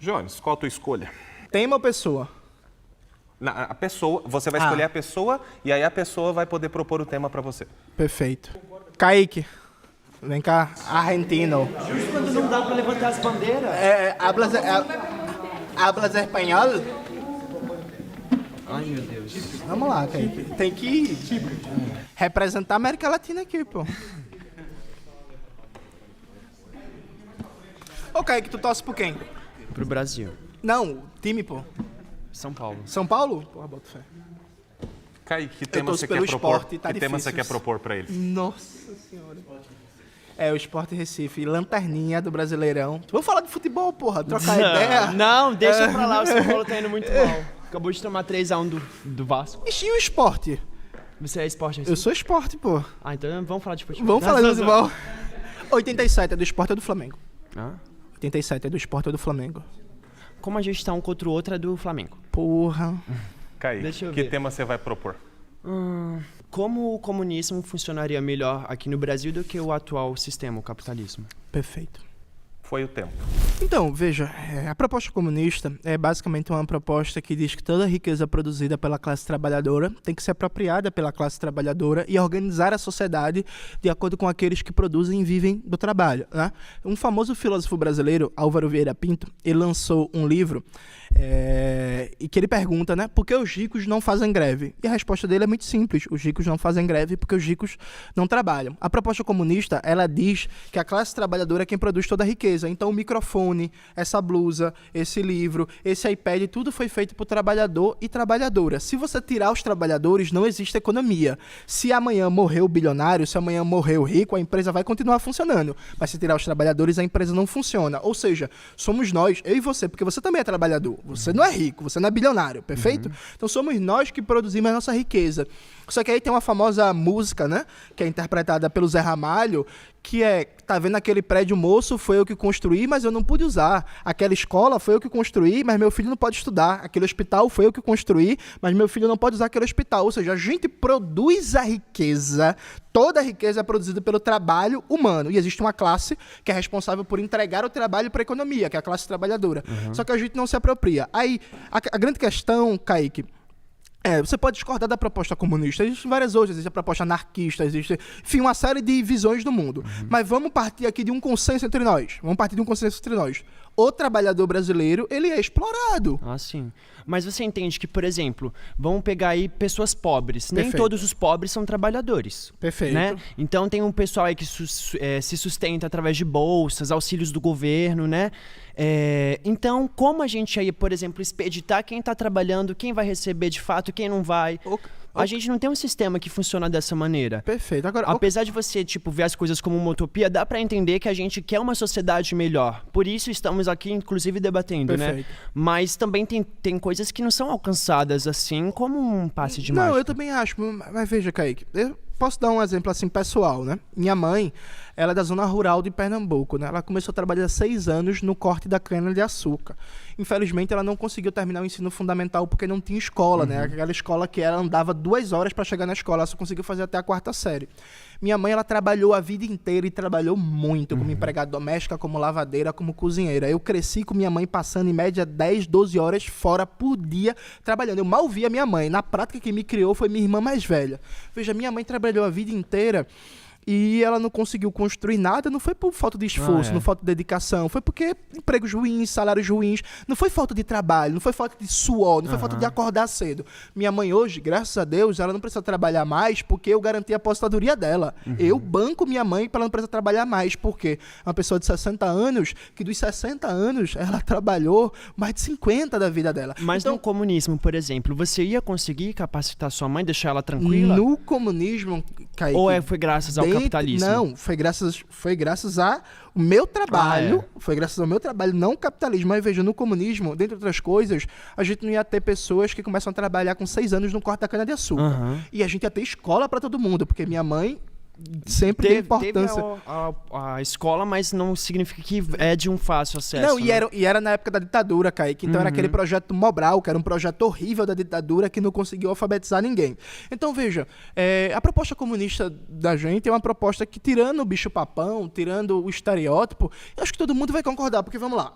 Jones, qual a tua escolha? Tema ou pessoa? A pessoa, você vai escolher a pessoa e aí a pessoa vai poder propor o tema para você. Perfeito. Kaique, vem cá, argentino. Justo quando não dá pra levantar as bandeiras. Hablas espanhol? Ai, meu Deus. Vamos lá, Kaique. Tem que representar a América Latina aqui, pô. Ô, Kaique, tu torce por quem? Pro Brasil. Não, time, pô. São Paulo. São Paulo? Porra, boto fé. Kaique, que tema torço você pelo quer propor? esporte, tá que tema difícil. você quer propor para ele? Nossa senhora. É, o Sport Recife, lanterninha do Brasileirão. Vamos falar de futebol, porra, trocar ideia. Não, deixa pra lá, o São Paulo tá indo muito mal. Acabou de tomar 3-1 do Vasco. E o esporte? Você é esporte? Eu sou esporte, pô. Ah, então vamos falar de futebol. Vamos falar de futebol. 87 é do esporte ou do Flamengo? Ah? 87 é do esporte ou do Flamengo? Como a gente tá um contra o outro é do Flamengo. Porra. Kaique, Deixa eu que ver. tema você vai propor? Como o comunismo funcionaria melhor aqui no Brasil do que o atual sistema, o capitalismo? Perfeito. Foi o tempo. Então, veja, a proposta comunista é basicamente uma proposta que diz que toda a riqueza produzida pela classe trabalhadora tem que ser apropriada pela classe trabalhadora e organizar a sociedade de acordo com aqueles que produzem e vivem do trabalho, né? Um famoso filósofo brasileiro, Álvaro Vieira Pinto, ele lançou um livro e que ele pergunta, né, por que os ricos não fazem greve? E a resposta dele é muito simples, os ricos não fazem greve porque os ricos não trabalham. A proposta comunista, ela diz que a classe trabalhadora é quem produz toda a riqueza, então o microfone, essa blusa, esse livro, esse iPad, tudo foi feito por trabalhador e trabalhadora. Se você tirar os trabalhadores, não existe economia. Se amanhã morrer o bilionário, se amanhã morrer o rico, a empresa vai continuar funcionando, mas se tirar os trabalhadores, a empresa não funciona. Ou seja, somos nós, eu e você, porque você também é trabalhador. Você não é rico, você não é bilionário, perfeito? Então somos nós que produzimos a nossa riqueza. Só que aí tem uma famosa música, né, que é interpretada pelo Zé Ramalho, que tá vendo aquele prédio moço, foi eu que construí, mas eu não pude usar. Aquela escola foi eu que construí, mas meu filho não pode estudar. Aquele hospital foi eu que construí, mas meu filho não pode usar aquele hospital. Ou seja, a gente produz a riqueza, toda a riqueza é produzida pelo trabalho humano. E existe uma classe que é responsável por entregar o trabalho para a economia, que é a classe trabalhadora. Só que a gente não se apropria. Aí, a grande questão, Kaique, você pode discordar da proposta comunista, existem várias outras, existe a proposta anarquista, existe, enfim, uma série de visões do mundo. Mas vamos partir aqui de um consenso entre nós. O trabalhador brasileiro, ele é explorado. Ah, sim. Mas você entende que, por exemplo, vamos pegar aí pessoas pobres. Nem Perfeito. todos os pobres são trabalhadores. Perfeito. Né? Então tem um pessoal aí que se sustenta através de bolsas, auxílios do governo, né? Então, como a gente aí, por exemplo, expeditar quem está trabalhando, quem vai receber de fato, quem não vai? A gente não tem um sistema que funciona dessa maneira. Perfeito. Agora, Apesar de você, ver as coisas como uma utopia, dá pra entender que a gente quer uma sociedade melhor. Por isso estamos aqui, inclusive, debatendo, né? Perfeito. Mas também tem coisas que não são alcançadas assim como um passe de mágica. Não, eu também acho, mas veja, Kaique, eu posso dar um exemplo assim pessoal, né? Minha mãe, ela é da zona rural de Pernambuco, né? Ela começou a trabalhar há 6 anos no corte da cana-de-açúcar. Infelizmente, ela não conseguiu terminar o ensino fundamental porque não tinha escola, né? Aquela escola que ela andava 2 horas para chegar na escola, ela só conseguiu fazer até a 4ª série. Minha mãe, ela trabalhou a vida inteira e trabalhou muito como empregada doméstica, como lavadeira, como cozinheira. Eu cresci com minha mãe passando em média 10, 12 horas fora por dia trabalhando. Eu mal via minha mãe. Na prática, quem me criou foi minha irmã mais velha. Veja, minha mãe trabalhou a vida inteira e ela não conseguiu construir nada, não foi por falta de esforço, não foi falta de dedicação, foi porque empregos ruins, salários ruins, não foi falta de trabalho, não foi falta de suor, não foi falta de acordar cedo. Minha mãe hoje, graças a Deus, ela não precisa trabalhar mais porque eu garanti a aposentadoria dela. Eu banco minha mãe para ela não precisar trabalhar mais, porque uma pessoa de 60 anos, que dos 60 anos ela trabalhou mais de 50 da vida dela. Mas então, no comunismo, por exemplo, você ia conseguir capacitar sua mãe, deixar ela tranquila? no comunismo, Kaique, Ou foi graças ao capitalismo? Não, foi graças ao meu trabalho, foi graças ao meu trabalho, não o capitalismo. Mas veja, no comunismo, dentre outras coisas, a gente não ia ter pessoas que começam a trabalhar com 6 anos no corte da cana-de-açúcar. E a gente ia ter escola para todo mundo, porque minha mãe sempre tem importância. Teve a escola, mas não significa que é de um fácil acesso. Não, né? e era na época da ditadura, Kaique. Então era aquele projeto Mobral, que era um projeto horrível da ditadura que não conseguiu alfabetizar ninguém. Então, veja, a proposta comunista da gente é uma proposta que, tirando o bicho-papão, tirando o estereótipo, eu acho que todo mundo vai concordar, porque vamos lá.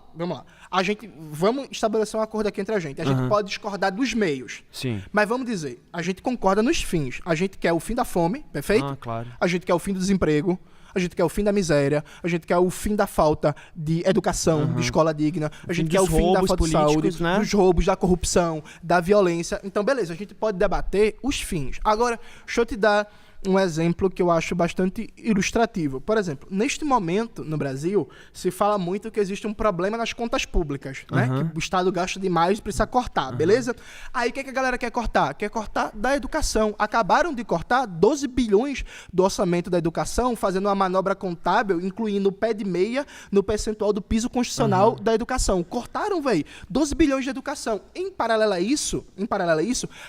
Vamos estabelecer um acordo aqui entre a gente. A gente pode discordar dos meios. Sim. Mas vamos dizer, a gente concorda nos fins. A gente quer o fim da fome, perfeito? Ah, claro. A gente quer o fim do desemprego, a gente quer o fim da miséria, a gente quer o fim da falta de educação, de escola digna, a gente quer o fim da falta de saúde, né? dos roubos, da corrupção, da violência. Então, beleza, a gente pode debater os fins. Agora, deixa eu te dar um exemplo que eu acho bastante ilustrativo. Por exemplo, neste momento, no Brasil, se fala muito que existe um problema nas contas públicas, né? Que o Estado gasta demais e precisa cortar, beleza? Aí o que a galera quer cortar? Quer cortar da educação. Acabaram de cortar 12 bilhões do orçamento da educação, fazendo uma manobra contábil, incluindo o pé de meia no percentual do piso constitucional da educação. Cortaram, velho, 12 bilhões de educação. Em paralelo a isso,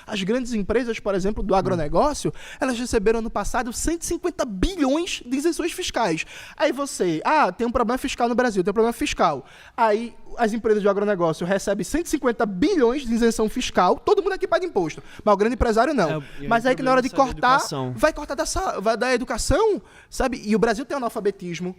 as grandes empresas, por exemplo, do agronegócio, elas receberam no passado 150 bilhões de isenções fiscais. Aí você, tem um problema fiscal no Brasil, tem um problema fiscal. Aí as empresas de agronegócio recebem 150 bilhões de isenção fiscal, todo mundo aqui paga imposto, mas o grande empresário não. Mas aí que na hora de cortar, vai cortar vai da educação, sabe? E o Brasil tem analfabetismo,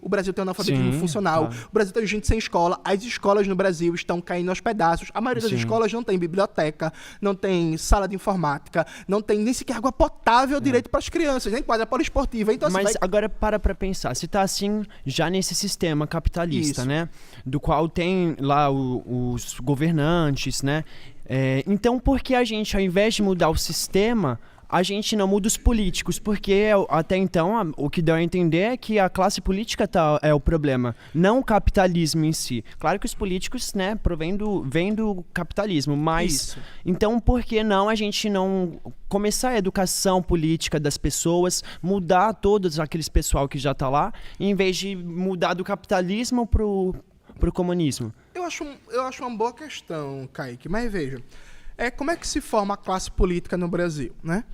funcional, claro. o Brasil tem gente sem escola, as escolas no Brasil estão caindo aos pedaços, a maioria das escolas não tem biblioteca, não tem sala de informática, não tem nem sequer água potável direito para as crianças, nem quadra poliesportiva. Então, mas agora para pensar, se tá assim já nesse sistema capitalista, né? Do qual tem lá os governantes, né? Então, por que a gente, ao invés de mudar o sistema, a gente não muda os políticos? Porque até então o que deu a entender é que a classe política é o problema, não o capitalismo em si. Claro que os políticos, né, vêm do capitalismo, mas então por que não a gente não começar a educação política das pessoas, mudar todos aqueles pessoal que já tá lá, em vez de mudar do capitalismo pro comunismo? Eu acho uma boa questão, Kaique, mas veja, como é que se forma a classe política no Brasil, né?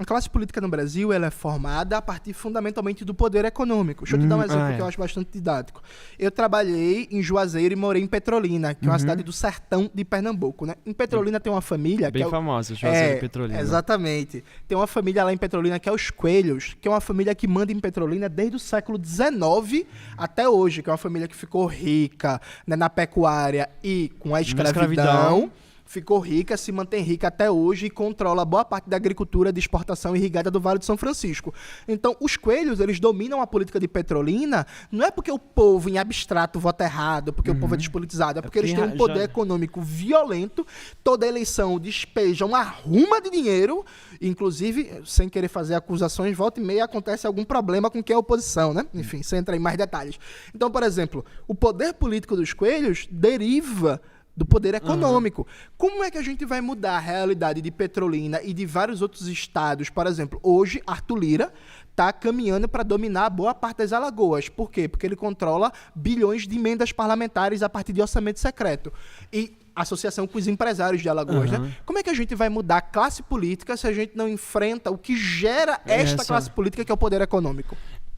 A classe política no Brasil ela é formada a partir fundamentalmente do poder econômico. Deixa eu te dar um exemplo que eu acho bastante didático. Eu trabalhei em Juazeiro e morei em Petrolina, que é uma cidade do sertão de Pernambuco, né? Em Petrolina tem uma família... Bem famosa, Juazeiro e Petrolina. Exatamente. Tem uma família lá em Petrolina que é os Coelhos, que é uma família que manda em Petrolina desde o século XIX até hoje, que é uma família que ficou rica, né, na pecuária e com a escravidão. Ficou rica, se mantém rica até hoje e controla boa parte da agricultura de exportação irrigada do Vale de São Francisco. Então, os Coelhos, eles dominam a política de Petrolina, não é porque o povo, em abstrato, vota errado, porque o povo é despolitizado, é porque eles têm um poder econômico violento, toda eleição despejam uma ruma de dinheiro, inclusive, sem querer fazer acusações, volta e meia acontece algum problema com quem é oposição, né? Enfim, sem entrar em mais detalhes. Então, por exemplo, o poder político dos Coelhos deriva do poder econômico. Como é que a gente vai mudar a realidade de Petrolina e de vários outros estados? Por exemplo, hoje, Arthur Lira está caminhando para dominar boa parte das Alagoas. Por quê? Porque ele controla bilhões de emendas parlamentares a partir de orçamento secreto. E associação com os empresários de Alagoas, né? Como é que a gente vai mudar a classe política se a gente não enfrenta o que gera esta classe política, que é o poder econômico?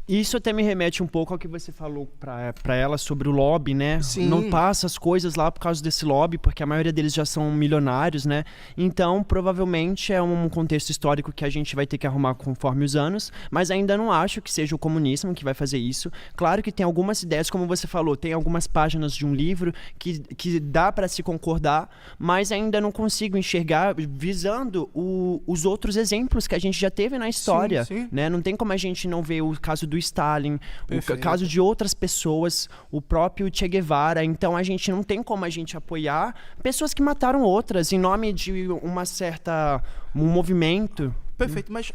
Isso até me remete um pouco ao que você falou pra ela sobre o lobby, né? Sim. Não passa as coisas lá por causa desse lobby, porque a maioria deles já são milionários, né? Então, provavelmente é um contexto histórico que a gente vai ter que arrumar conforme os anos, mas ainda não acho que seja o comunismo que vai fazer isso. Claro que tem algumas ideias, como você falou, tem algumas páginas de um livro que dá para se concordar, mas ainda não consigo enxergar visando os outros exemplos que a gente já teve na história, né? Não tem como a gente não ver o caso do Stalin, o caso de outras pessoas, o próprio Che Guevara. Então a gente não tem como a gente apoiar pessoas que mataram outras em nome de um movimento. Perfeito, mas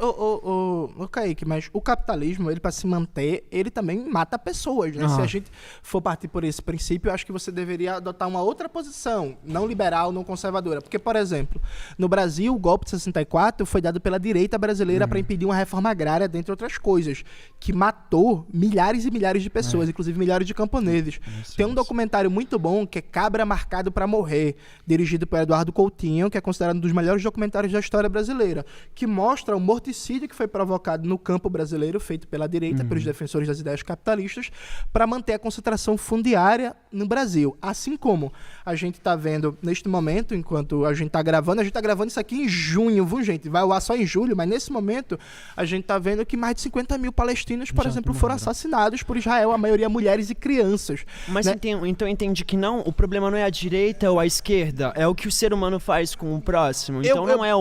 Kaique, mas o capitalismo, ele para se manter, ele também mata pessoas, né? Se a gente for partir por esse princípio, eu acho que você deveria adotar uma outra posição, não liberal, não conservadora. Porque, por exemplo, no Brasil, o golpe de 64 foi dado pela direita brasileira para impedir uma reforma agrária, dentre outras coisas, que matou milhares e milhares de pessoas, inclusive milhares de camponeses. Tem um documentário muito bom, que é Cabra Marcado para Morrer, dirigido por Eduardo Coutinho, que é considerado um dos melhores documentários da história brasileira, que mostra mostra o morticídio que foi provocado no campo brasileiro, feito pela direita, pelos defensores das ideias capitalistas, para manter a concentração fundiária no Brasil. Assim como a gente está vendo neste momento, enquanto a gente está gravando isso aqui em junho, viu, gente? Vai ao ar só em julho, mas nesse momento a gente está vendo que mais de 50 mil palestinos, por exemplo, foram assassinados por Israel, a maioria mulheres e crianças. Mas né? então entendi que não, o problema não é a direita ou a esquerda, é o que o ser humano faz com o próximo. Então não é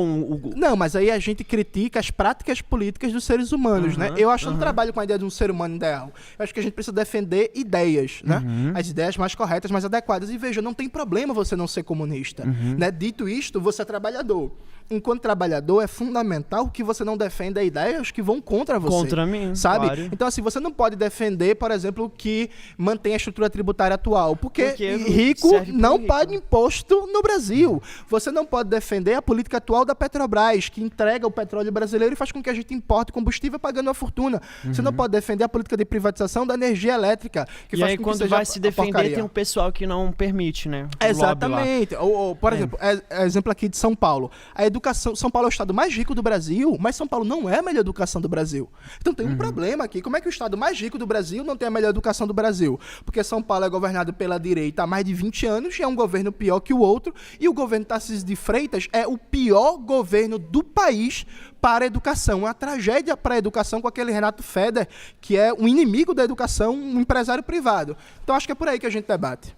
Não, mas aí a gente critica as práticas políticas dos seres humanos, né? Eu acho que eu não trabalho com a ideia de um ser humano ideal. Eu acho que a gente precisa defender ideias, né? As ideias mais corretas, mais adequadas. E veja, não tem problema você não ser comunista, né? Dito isto, você é trabalhador. Enquanto trabalhador, é fundamental que você não defenda ideias que vão contra você. Contra mim, sabe? claro. Então, assim, você não pode defender, por exemplo, que mantém a estrutura tributária atual, porque rico não paga imposto no Brasil. Você não pode defender a política atual da Petrobras, que entrega o petróleo brasileiro e faz com que a gente importe combustível pagando uma fortuna. Você não pode defender a política de privatização da energia elétrica, que e faz aí, com que quando seja vai se defender, porcaria. tem um pessoal que não permite, né? O Exatamente. Ou, por exemplo, exemplo aqui de São Paulo. A educação, São Paulo é o estado mais rico do Brasil, mas São Paulo não é a melhor educação do Brasil. Então tem um problema aqui. Como é que o estado mais rico do Brasil não tem a melhor educação do Brasil? Porque São Paulo é governado pela direita há mais de 20 anos, e é um governo pior que o outro, e o governo Tarcísio de Freitas é o pior governo do país para a educação. Uma tragédia para a educação com aquele Renato Feder, que é um inimigo da educação, um empresário privado. Então acho que é por aí que a gente debate.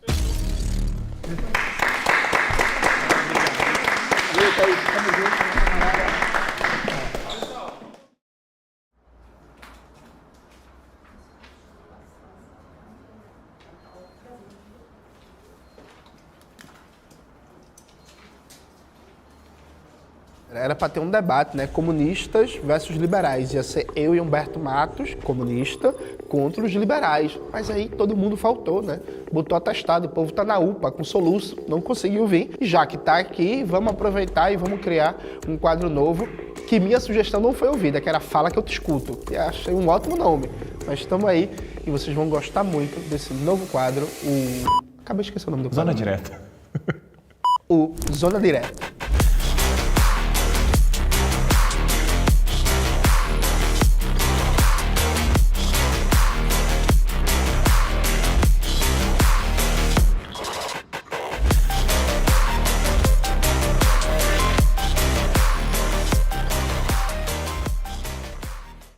Era para ter um debate, né? Comunistas versus liberais. Ia ser eu e Humberto Matos, comunista, contra os liberais. Mas aí todo mundo faltou, né? Botou atestado, o povo tá na UPA, com soluço, não conseguiu vir. E já que tá aqui, vamos aproveitar e vamos criar um quadro novo, que minha sugestão não foi ouvida, que era Fala Que Eu Te Escuto. E achei um ótimo nome. Mas estamos aí e vocês vão gostar muito desse novo quadro, Acabei de esquecer o nome do quadro. Zona Direta. O Zona Direta.